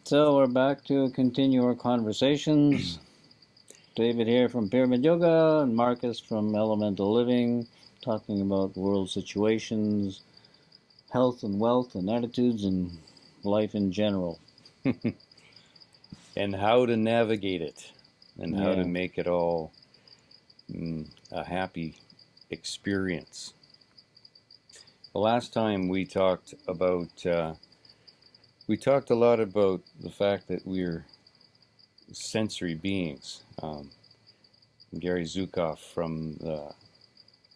So we're back to continue our conversations. David here from Pyramid Yoga and Marcus from Elemental Living, talking about world situations, health and wealth and attitudes and life in general. And how to navigate it and how to Yeah. make it all a happy experience. The last time we talked a lot about the fact that we're sensory beings. Gary Zukav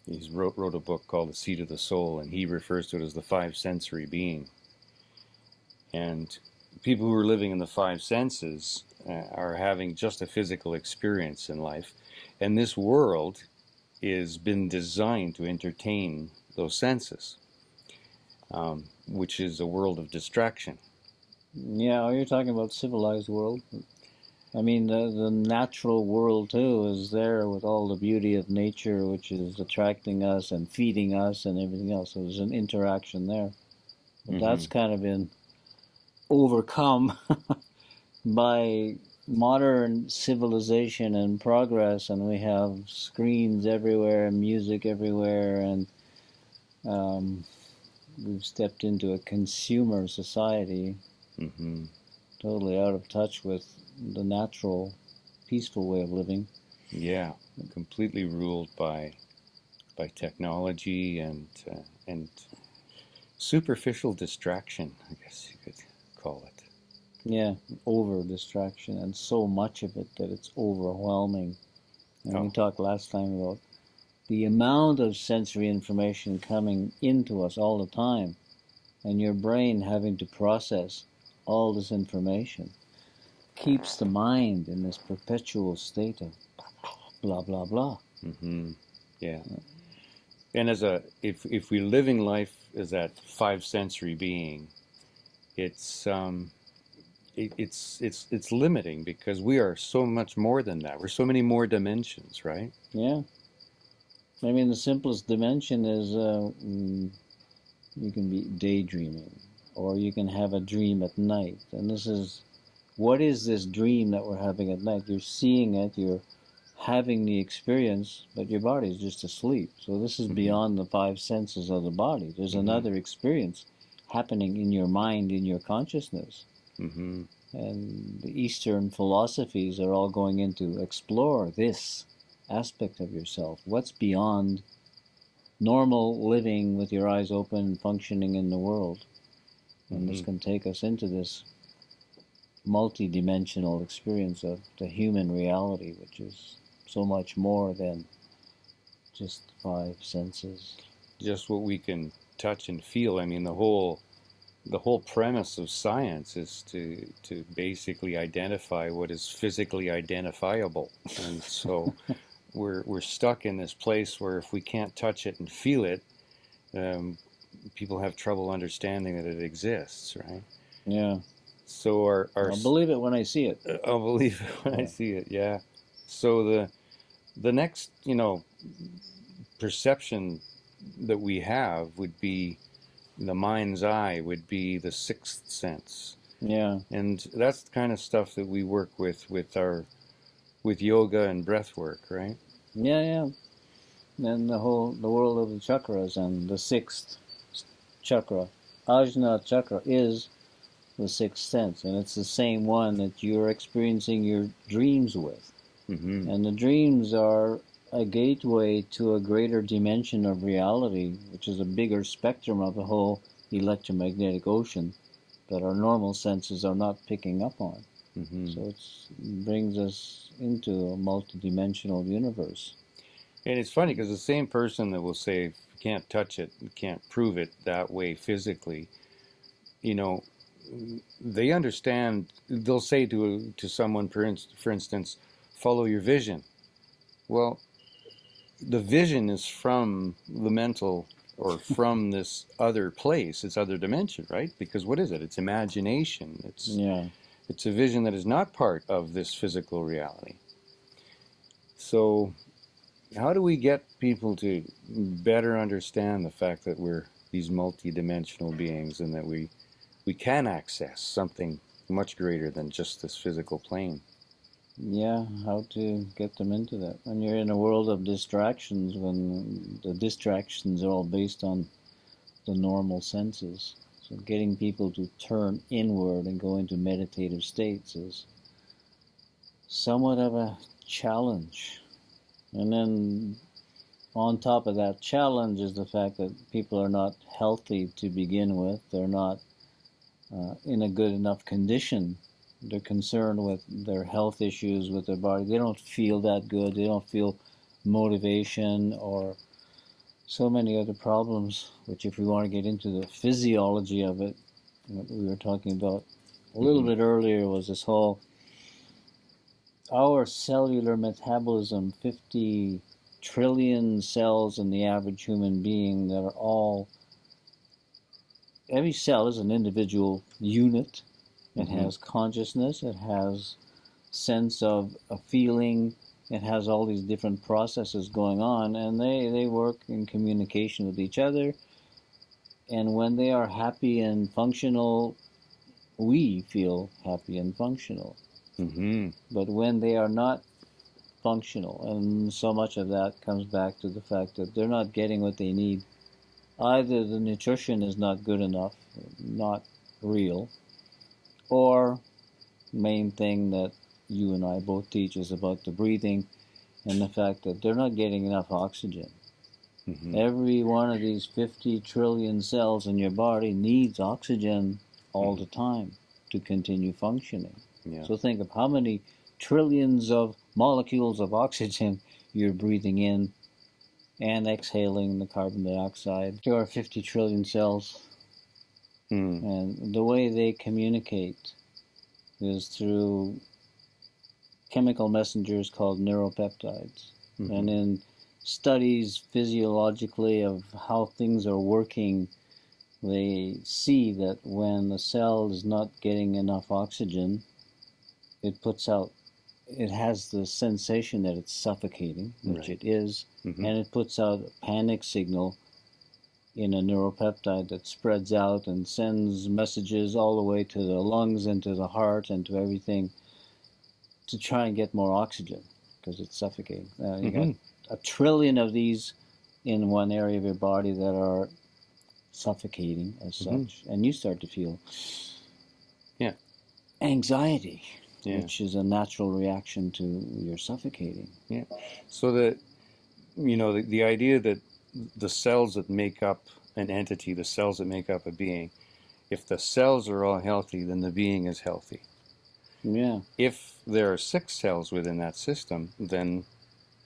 he wrote a book called The Seat of the Soul, and he refers to it as the five sensory being. And people who are living in the five senses are having just a physical experience in life, and this world is been designed to entertain those senses, which is a world of distraction. Yeah, are you talking about civilized world? I mean, the natural world too is there with all the beauty of nature, which is attracting us and feeding us and everything else. So there's an interaction there. But that's kind of been overcome by modern civilization and progress, and we have screens everywhere and music everywhere, and we've stepped into a consumer society, totally out of touch with the natural, peaceful way of living. Yeah, completely ruled by technology and superficial distraction, I guess you could call it. Yeah, over distraction, and so much of it that it's overwhelming. And we talked last time about the amount of sensory information coming into us all the time, and your brain having to process all this information keeps the mind in this perpetual state of blah blah blah. Yeah. And if we're living life as that five sensory being, it's limiting, because we are so much more than that. We're so many more dimensions, right? Yeah. I mean, the simplest dimension is you can be daydreaming, or you can have a dream at night. And what is this dream that we're having at night? You're seeing it, you're having the experience, but your body's just asleep. So this is beyond the five senses of the body. There's another experience happening in your mind, in your consciousness. And the Eastern philosophies are all going in to explore this aspect of yourself. What's beyond normal living with your eyes open, functioning in the world? And this can take us into this multi-dimensional experience of the human reality, which is so much more than just five senses. Just what we can touch and feel. I mean, the whole premise of science is to basically identify what is physically identifiable. And so we're stuck in this place where if we can't touch it and feel it, people have trouble understanding that it exists, right? Yeah. So I'll believe it when I see it. I'll believe it when I see it. Yeah. So the next, perception that we have would be the mind's eye, would be the sixth sense. Yeah. And that's the kind of stuff that we work with yoga and breath work, right? Yeah, yeah. And the world of the chakras, and the sixth chakra, Ajna chakra, is the sixth sense, and it's the same one that you're experiencing your dreams with. And the dreams are a gateway to a greater dimension of reality, which is a bigger spectrum of the whole electromagnetic ocean that our normal senses are not picking up on. So it brings us into a multidimensional universe. And it's funny because the same person that will say, if you can't touch it, you can't prove it that way physically, they understand. They'll say to someone, for instance, follow your vision. Well, the vision is from the mental, or from this other place, this other dimension, right? Because what is it? It's imagination. It's a vision that is not part of this physical reality. So how do we get people to better understand the fact that we're these multidimensional beings, and that we can access something much greater than just this physical plane. Yeah, how to get them into that. When you're in a world of distractions, when the distractions are all based on the normal senses. So getting people to turn inward and go into meditative states is somewhat of a challenge. And then on top of that challenge is the fact that people are not healthy to begin with. They're not in a good enough condition. They're concerned with their health issues with their body. They don't feel that good. They don't feel motivation or so many other problems, which if we want to get into the physiology of it, what we were talking about a little bit earlier was this whole, our cellular metabolism, 50 trillion cells in the average human being that are all, every cell is an individual unit. It has consciousness, it has sense of a feeling, it has all these different processes going on, and they work in communication with each other. And when they are happy and functional, we feel happy and functional. But when they are not functional, and so much of that comes back to the fact that they're not getting what they need. Either the nutrition is not good enough, not real, or main thing that you and I both teach is about the breathing and the fact that they're not getting enough oxygen. Every one of these 50 trillion cells in your body needs oxygen all the time to continue functioning. Yeah. So think of how many trillions of molecules of oxygen you're breathing in and exhaling the carbon dioxide. There are 50 trillion cells. And the way they communicate is through chemical messengers called neuropeptides. And in studies physiologically of how things are working, they see that when the cell is not getting enough oxygen, it puts out, it has the sensation that it's suffocating, which it is, and it puts out a panic signal in a neuropeptide that spreads out and sends messages all the way to the lungs and to the heart and to everything to try and get more oxygen because it's suffocating. You got 1 trillion of these in one area of your body that are suffocating as such, and you start to feel anxiety, which is a natural reaction to your suffocating. So that, you know, the idea that the cells that make up an entity, the cells that make up a being, if the cells are all healthy, then the being is healthy. If there are 6 cells within that system, then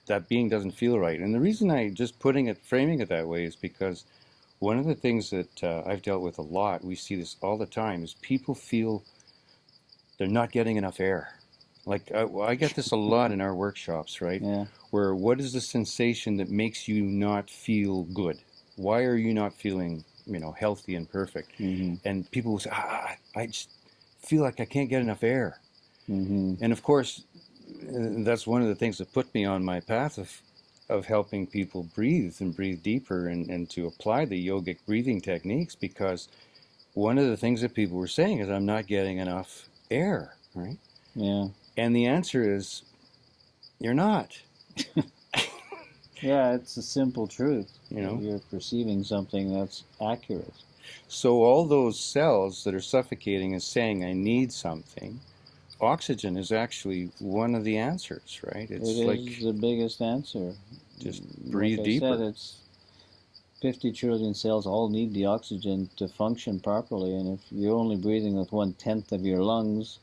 that being doesn't feel right. And the reason I just framing it that way is because one of the things that I've dealt with a lot, we see this all the time, is people feel they're not getting enough air. Like I get this a lot in our workshops, right? Where what is the sensation that makes you not feel good? Why are you not feeling, you know, healthy and perfect? And people will say, I just feel like I can't get enough air. And of course, that's one of the things that put me on my path of helping people breathe and breathe deeper and to apply the yogic breathing techniques, because one of the things that people were saying is I'm not getting enough air, right? And the answer is you're not. It's a simple truth. You know, you're perceiving something that's accurate. So all those cells that are suffocating is saying I need something. Oxygen is actually one of the answers, right? It's like the biggest answer. Just breathe deeper. Like I said, it's 50 trillion cells all need the oxygen to function properly, and if you're only breathing with 1/10 of your lungs,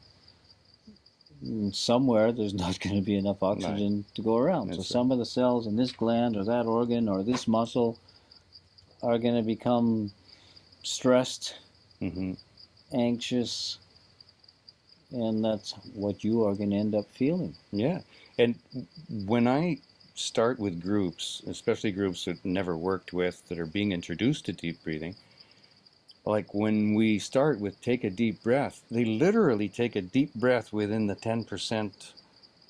somewhere there's not going to be enough oxygen to go around. So some of the cells in this gland or that organ or this muscle are going to become stressed, anxious, and that's what you are going to end up feeling. And when I start with groups, especially groups that never worked with, that are being introduced to deep breathing, like when we start with take a deep breath, they literally take a deep breath within the 10%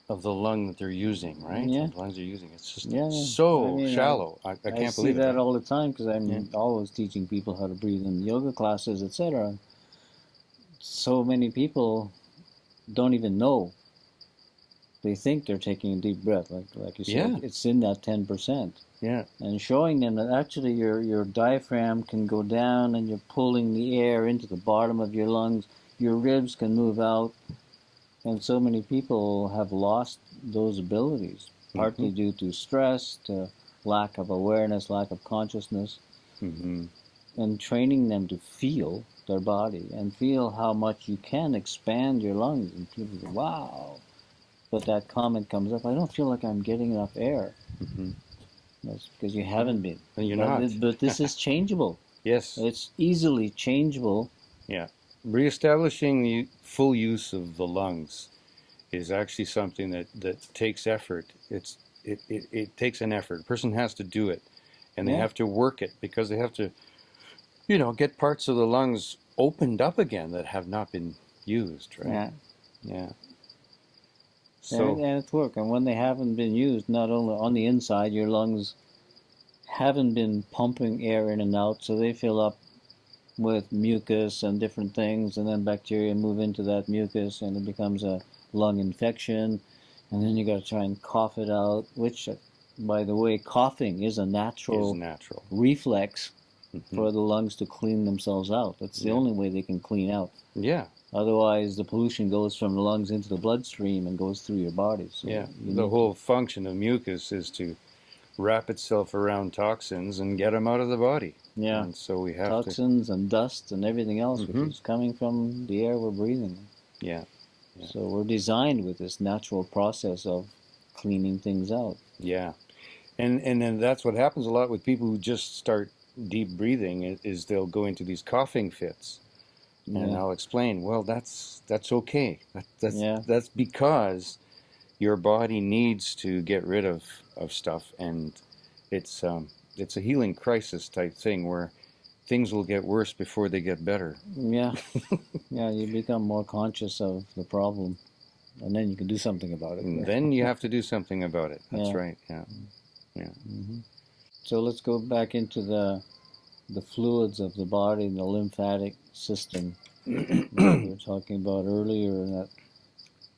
of the lung that they're using, right? The lungs they're using. It's just so shallow. I can't believe it. I see that all the time because I'm always teaching people how to breathe in yoga classes, etc. so many people don't even know. They think they're taking a deep breath, like you said. Yeah. It's in that 10%. Yeah. And showing them that actually your diaphragm can go down and you're pulling the air into the bottom of your lungs. Your ribs can move out. And so many people have lost those abilities, partly Mm-hmm. due to stress, to lack of awareness, lack of consciousness, Mm-hmm. and training them to feel their body and feel how much you can expand your lungs. And people go, wow. But that comment comes up, I don't feel like I'm getting enough air. Mm-hmm. That's because you haven't been. And you're not. But this is changeable. Yes. It's easily changeable. Yeah. Reestablishing the full use of the lungs is actually something that takes effort. It takes an effort. A person has to do it, and they have to work it because they have to, get parts of the lungs opened up again that have not been used, right? Yeah. Yeah. And, So, and it's work. And when they haven't been used, not only on the inside, your lungs haven't been pumping air in and out, so they fill up with mucus and different things, and then bacteria move into that mucus, and it becomes a lung infection, and then you got to try and cough it out. Which, by the way, coughing is a natural reflex for the lungs to clean themselves out. That's the only way they can clean out. Yeah. Otherwise, the pollution goes from the lungs into the bloodstream and goes through your body. So Yeah. The whole function of mucus is to wrap itself around toxins and get them out of the body. Yeah. And so we have toxins and dust and everything else, which is coming from the air we're breathing. Yeah. So we're designed with this natural process of cleaning things out. Yeah. And then that's what happens a lot with people who just start deep breathing is they'll go into these coughing fits. And I'll explain, well, that's okay. That's because your body needs to get rid of stuff, and it's a healing crisis type thing where things will get worse before they get better. Yeah. Yeah, you become more conscious of the problem, and then you can do something about it. And then you have to do something about it. That's right. Yeah. Yeah. Mm-hmm. So let's go back into the fluids of the body and the lymphatic system that we were talking about earlier. That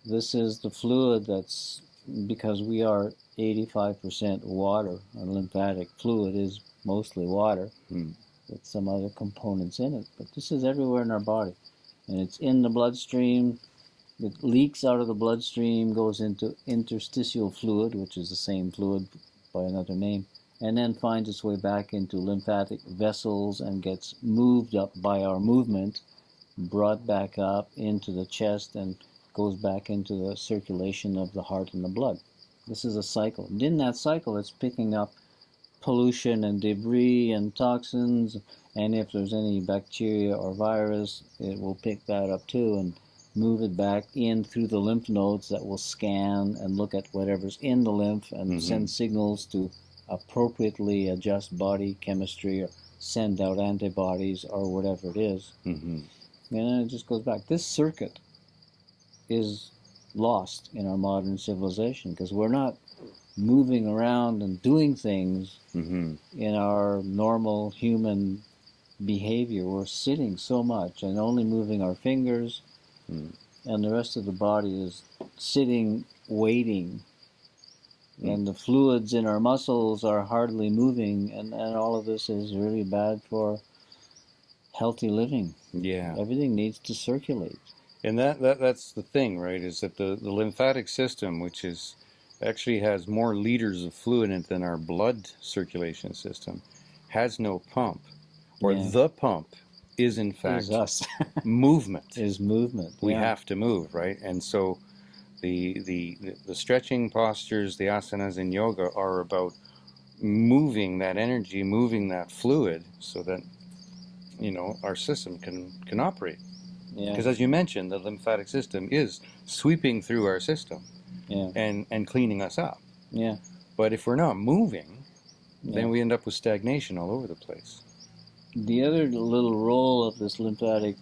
this is the fluid that's, because we are 85% water, our lymphatic fluid is mostly water with some other components in it. But this is everywhere in our body. And it's in the bloodstream. It leaks out of the bloodstream, goes into interstitial fluid, which is the same fluid by another name, and then finds its way back into lymphatic vessels and gets moved up by our movement, brought back up into the chest, and goes back into the circulation of the heart and the blood. This is a cycle. And in that cycle, it's picking up pollution and debris and toxins, and if there's any bacteria or virus, it will pick that up too and move it back in through the lymph nodes that will scan and look at whatever's in the lymph and send signals to appropriately adjust body chemistry or send out antibodies or whatever it is. And then it just goes back. This circuit is lost in our modern civilization because we're not moving around and doing things in our normal human behavior. We're sitting so much and only moving our fingers, and the rest of the body is sitting, waiting. And the fluids in our muscles are hardly moving, and all of this is really bad for healthy living. Yeah. Everything needs to circulate. And that's the thing, right, is that the lymphatic system, which is actually has more liters of fluid in it than our blood circulation system, has no pump. Or the pump is in fact movement. Is movement. We have to move, right? And so the stretching postures, the asanas in yoga are about moving that energy, moving that fluid so that our system can operate. Because as you mentioned, the lymphatic system is sweeping through our system and cleaning us up. Yeah. But if we're not moving, then we end up with stagnation all over the place. The other little role of this lymphatic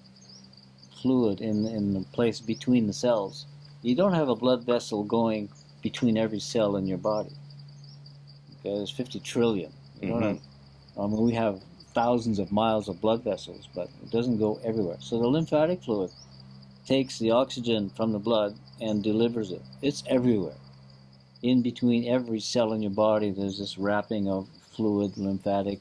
fluid in the place between the cells, you don't have a blood vessel going between every cell in your body. Okay, there's 50 trillion. You don't have, we have thousands of miles of blood vessels, but it doesn't go everywhere. So the lymphatic fluid takes the oxygen from the blood and delivers it. It's everywhere. In between every cell in your body, there's this wrapping of fluid, lymphatic,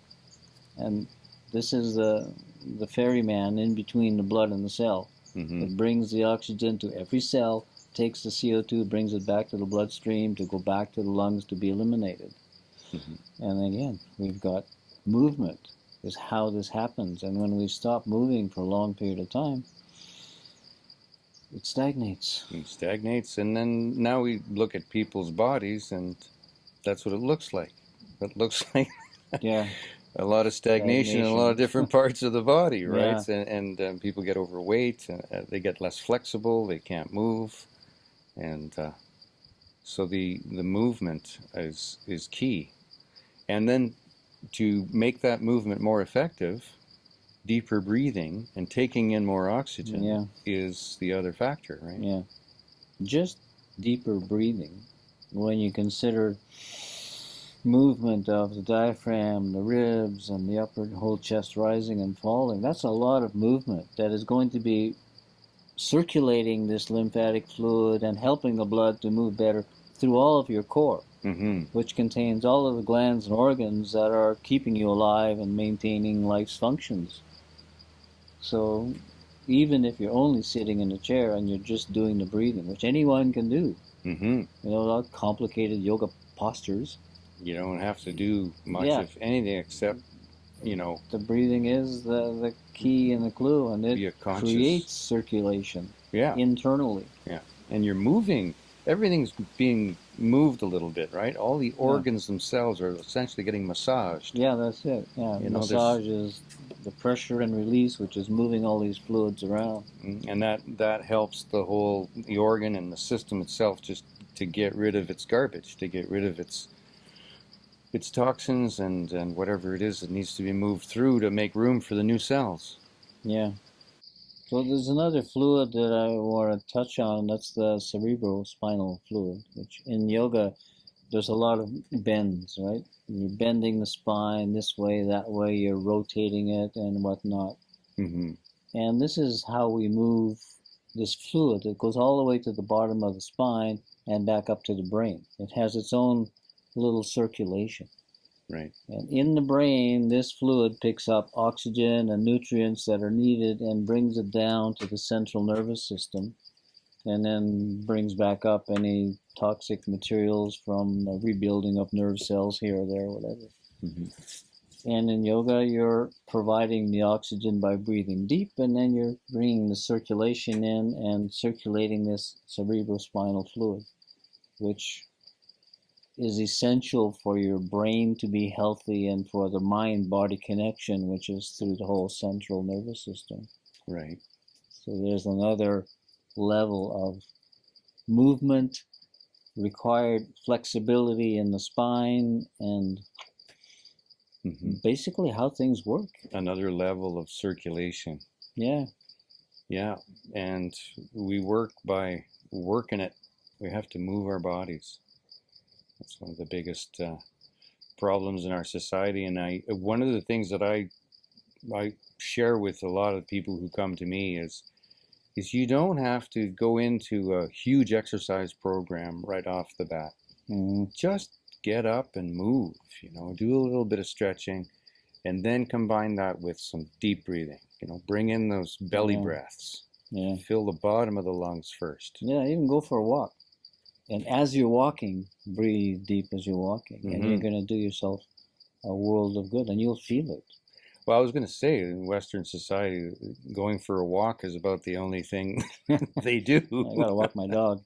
and this is the ferryman in between the blood and the cell. Mm-hmm. It brings the oxygen to every cell, takes the CO2, brings it back to the bloodstream to go back to the lungs to be eliminated. Mm-hmm. And again, we've got movement is how this happens. And when we stop moving for a long period of time, it stagnates. It stagnates, and then now we look at people's bodies, and that's what it looks like. It looks like Yeah, a lot of stagnation in a lot of different parts of the body, right? Yeah. And people get overweight, they get less flexible, they can't move, and so the movement is key. And then to make that movement more effective, deeper breathing and taking in more oxygen Yeah. is the other factor, right? Yeah. Just deeper breathing, when you consider movement of the diaphragm, the ribs, and the upper whole chest rising and falling, that's a lot of movement that is going to be circulating this lymphatic fluid and helping the blood to move better through all of your core, Mm-hmm. which contains all of the glands and organs that are keeping you alive and maintaining life's functions. So even if you're only sitting in a chair and you're just doing the breathing, which anyone can do, Mm-hmm. without complicated yoga postures. You don't have to do much Yeah. of anything except, The breathing is the key and the clue, and be a it conscious. creates circulation Yeah. internally. Yeah. And you're moving, everything's being moved a little bit, right? All the organs themselves are essentially getting massaged. Yeah, that's it. Yeah, massage is the pressure and release, which is moving all these fluids around. And that helps the organ and the system itself just to get rid of its garbage, to get rid of its toxins and whatever it is that needs to be moved through to make room for the new cells. Yeah. So there's another fluid that I want to touch on. That's the cerebrospinal fluid, which in yoga, there's a lot of bends, right? You're bending the spine this way, that way, you're rotating it and whatnot. Mm-hmm. And this is how we move this fluid. It goes all the way to the bottom of the spine and back up to the brain. It has its own little circulation. Right. And in the brain, this fluid picks up oxygen and nutrients that are needed and brings it down to the central nervous system, and then brings back up any toxic materials from the rebuilding of nerve cells here or there, whatever. Mm-hmm. And in yoga, you're providing the oxygen by breathing deep, and then you're bringing the circulation in and circulating this cerebrospinal fluid, which is essential for your brain to be healthy and for the mind-body connection, which is through the whole central nervous system. Right. So there's another level of movement, required flexibility in the spine, and basically how things work. Another level of circulation. Yeah. Yeah. And we work by working it. We have to move our bodies. That's one of the biggest problems in our society. And one of the things that I share with a lot of people who come to me is you don't have to go into a huge exercise program right off the bat. Mm-hmm. Just get up and move, do a little bit of stretching, and then combine that with some deep breathing. Bring in those belly breaths. Yeah. Fill the bottom of the lungs first. Yeah, even go for a walk. And as you're walking, breathe deep as you're walking. Mm-hmm. And you're going to do yourself a world of good, and you'll feel it. Well, I was going to say, in Western society, going for a walk is about the only thing they do. I got to walk my dog.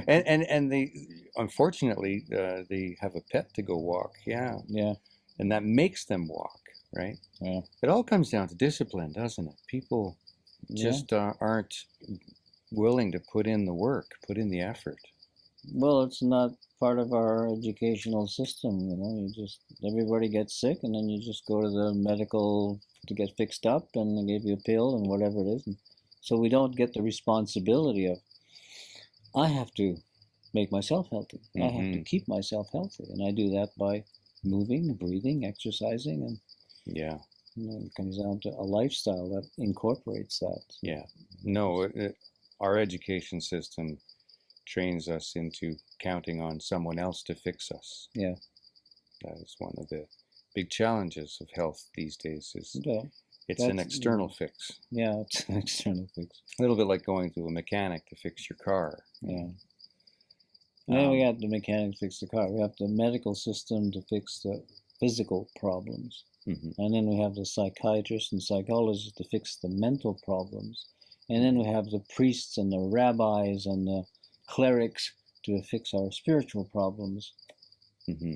and they, unfortunately, they have a pet to go walk. Yeah. Yeah. And that makes them walk, right? Yeah. It all comes down to discipline, doesn't it? People just aren't willing to put in the work, put in the effort. Well, it's not part of our educational system, everybody gets sick, and then you just go to the medical to get fixed up, and they give you a pill and whatever it is. And so we don't get the responsibility of, I have to make myself healthy. Mm-hmm. I have to keep myself healthy, and I do that by moving, breathing, exercising, and it comes down to a lifestyle that incorporates that. Yeah. No, our education system trains us into counting on someone else to fix us. Yeah. That is one of the big challenges of health these days. Is Yeah. it's an external fix. Yeah, it's an external fix. A little bit like going to a mechanic to fix your car. Yeah. Then we got the mechanic to fix the car. We have the medical system to fix the physical problems. Mm-hmm. And then we have the psychiatrists and psychologists to fix the mental problems. And then we have the priests and the rabbis and the clerics to fix our spiritual problems. Mm-hmm.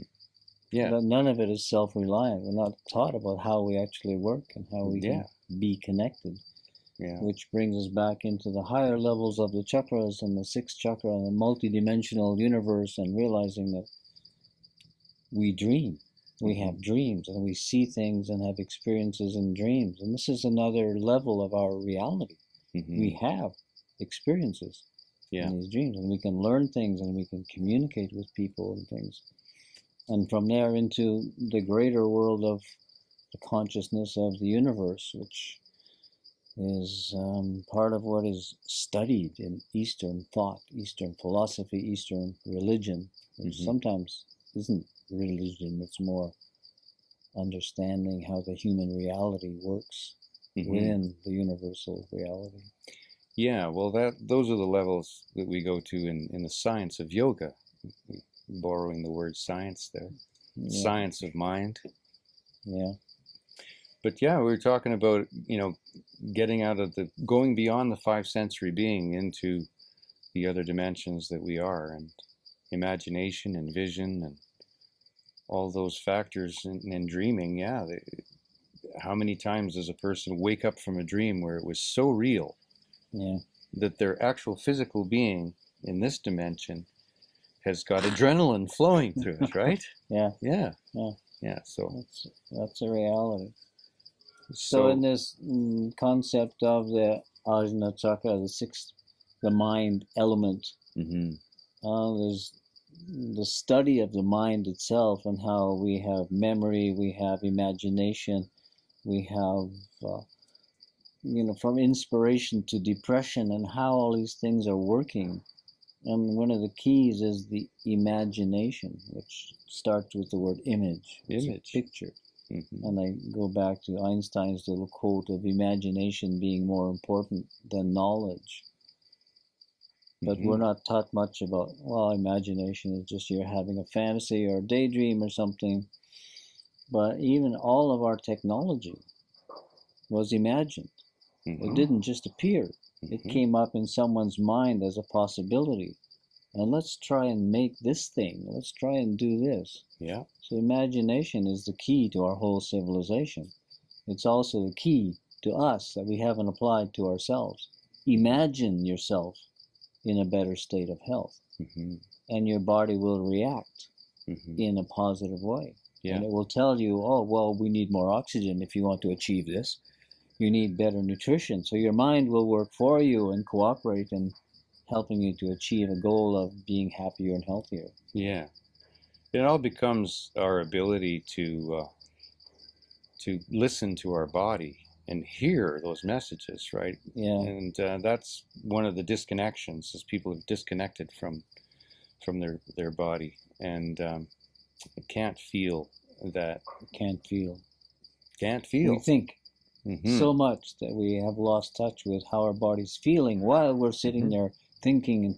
Yeah. But none of it is self-reliant. We're not taught about how we actually work and how we can be connected. Yeah. Which brings us back into the higher levels of the chakras and the sixth chakra and the multidimensional universe, and realizing that we dream. We have dreams and we see things and have experiences in dreams. And this is another level of our reality. Mm-hmm. We have experiences in these dreams, and we can learn things and we can communicate with people and things. And from there into the greater world of the consciousness of the universe, which is part of what is studied in Eastern thought, Eastern philosophy, Eastern religion, which sometimes isn't religion, it's more understanding how the human reality works within the universal reality. Yeah, well, those are the levels that we go to in the science of yoga, borrowing the word science there. Yeah. Science of mind. Yeah. But yeah, we were talking about, getting out of going beyond the five sensory being into the other dimensions that we are, and imagination and vision and all those factors in dreaming. Yeah. How many times does a person wake up from a dream where it was so real that their actual physical being in this dimension has got adrenaline flowing through it, right? Yeah. So that's a reality. So in this concept of the Ajna Chakra, the mind element, there's the study of the mind itself and how we have memory, we have imagination, we have, from inspiration to depression, and how all these things are working. And one of the keys is the imagination, which starts with the word image. It's a picture. And I go back to Einstein's little quote of imagination being more important than knowledge. But we're not taught much about, imagination is just you're having a fantasy or a daydream or something. But even all of our technology was imagined. It didn't just appear. It came up in someone's mind as a possibility. And let's try and make this thing. Let's try and do this. Yeah. So imagination is the key to our whole civilization. It's also the key to us that we haven't applied to ourselves. Imagine yourself in a better state of health. And your body will react in a positive way. Yeah. And it will tell you, we need more oxygen if you want to achieve this. You need better nutrition. So your mind will work for you and cooperate in helping you to achieve a goal of being happier and healthier. Yeah. It all becomes our ability to listen to our body and hear those messages, right? Yeah. And that's one of the disconnections, is people have disconnected from their body, and can't feel that. Can't feel. We think so much that we have lost touch with how our body's feeling while we're sitting there thinking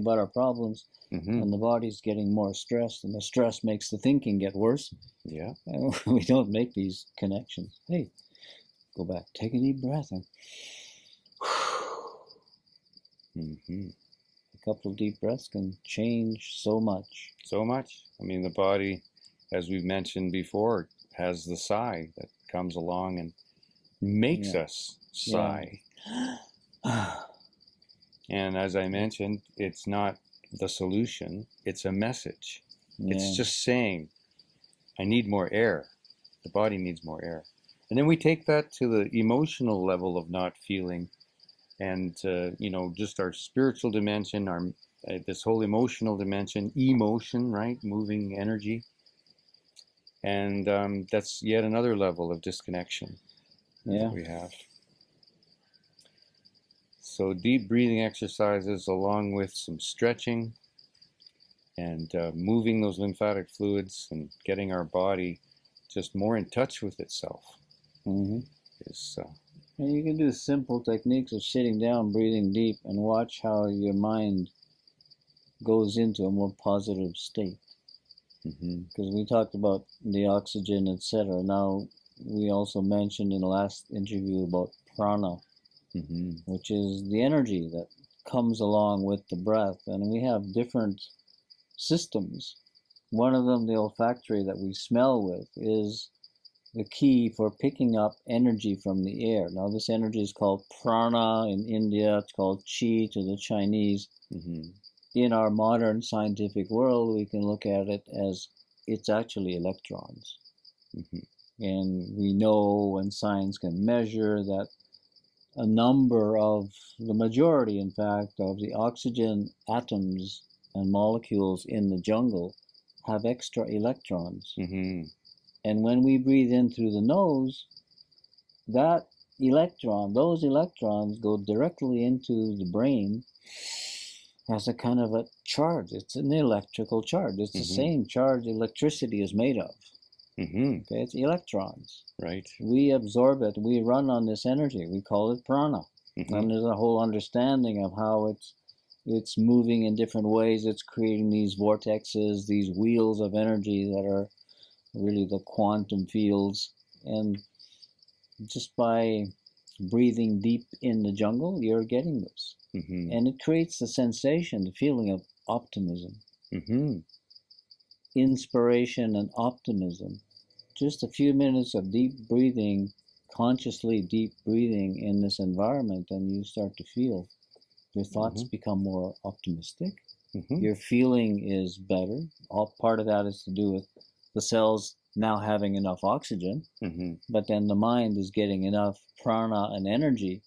about our problems. And the body's getting more stressed, and the stress makes the thinking get worse. Yeah. And we don't make these connections. Hey, go back, take a deep breath, and a couple of deep breaths can change so much. So much. I mean, the body, as we've mentioned before, has the sigh that comes along and makes us sigh. And as I mentioned, it's not the solution, it's a message. It's just saying, I need more air. The body needs more air. And then we take that to the emotional level of not feeling, and just our spiritual dimension, our this whole emotional dimension, emotion, right? Moving energy. And that's yet another level of disconnection that we have. So deep breathing exercises along with some stretching and moving those lymphatic fluids and getting our body just more in touch with itself Mm-hmm. is And you can do simple techniques of sitting down, breathing deep, and watch how your mind goes into a more positive state. Because we talked about the oxygen, etc. Now, we also mentioned in the last interview about prana, which is the energy that comes along with the breath. And we have different systems. One of them, the olfactory that we smell with, is the key for picking up energy from the air. Now, this energy is called prana in India, it's called chi to the Chinese. In our modern scientific world, we can look at it as it's actually electrons. And we know, and science can measure, that a number of, the majority, in fact, of the oxygen atoms and molecules in the jungle have extra electrons. And when we breathe in through the nose, those electrons go directly into the brain as a kind of a charge. It's an electrical charge. It's the same charge electricity is made of. Okay, it's electrons. Right. We absorb it. We run on this energy. We call it prana. And there's a whole understanding of how it's moving in different ways. It's creating these vortexes, these wheels of energy that are really the quantum fields. And just by breathing deep in the jungle, you're getting this. And it creates the sensation, the feeling of optimism, inspiration and optimism. Just a few minutes of deep breathing, consciously deep breathing in this environment, and you start to feel your thoughts become more optimistic. Your feeling is better. All part of that is to do with the cells now having enough oxygen, but then the mind is getting enough prana and energy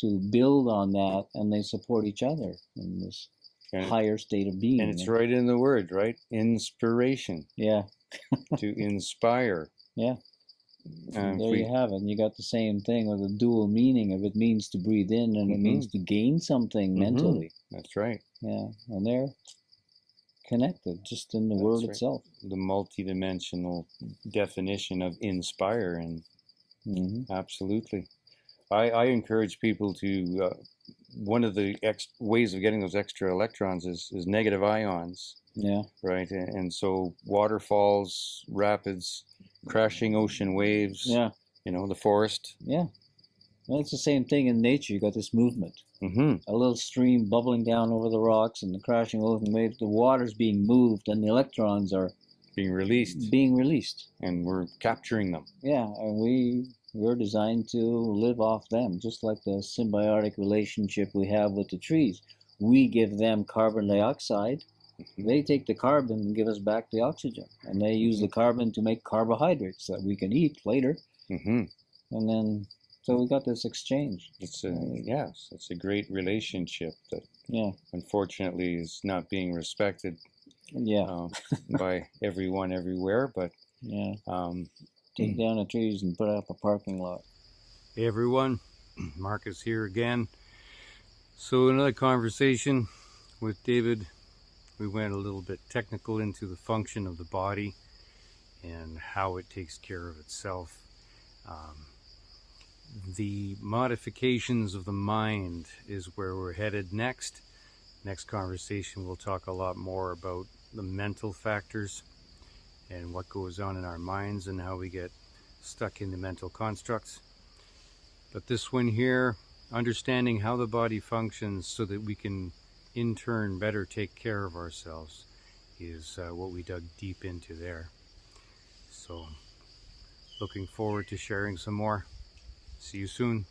to build on that, and they support each other in this higher state of being. And it's right in the word, right? Inspiration. Yeah. To inspire. Yeah. There you have it. And you got the same thing with a dual meaning of it means to breathe in and it means to gain something mentally. That's right. Yeah. And they're connected just in the word itself. The multidimensional definition of inspire, and absolutely. I encourage people to, one of the ways of getting those extra electrons is negative ions. Yeah. Right. And so waterfalls, rapids, crashing ocean waves. Yeah. The forest. Yeah. Well, it's the same thing in nature. You got this movement. A little stream bubbling down over the rocks and the crashing ocean waves. The water's being moved and the electrons are being released. And we're capturing them. Yeah. And we're designed to live off them, just like the symbiotic relationship we have with the trees. We give them carbon dioxide. They take the carbon and give us back the oxygen. And they use the carbon to make carbohydrates that we can eat later. And then, so we got this exchange. It's a great relationship that unfortunately is not being respected by everyone everywhere. But take down the trees and put up a parking lot. Hey everyone, Marcus here again. So another conversation with David. We went a little bit technical into the function of the body and how it takes care of itself. The modifications of the mind is where we're headed next. Next conversation, we'll talk a lot more about the mental factors and what goes on in our minds and how we get stuck in the mental constructs. But this one here, understanding how the body functions so that we can in turn better take care of ourselves, is what we dug deep into there. So looking forward to sharing some more. See you soon.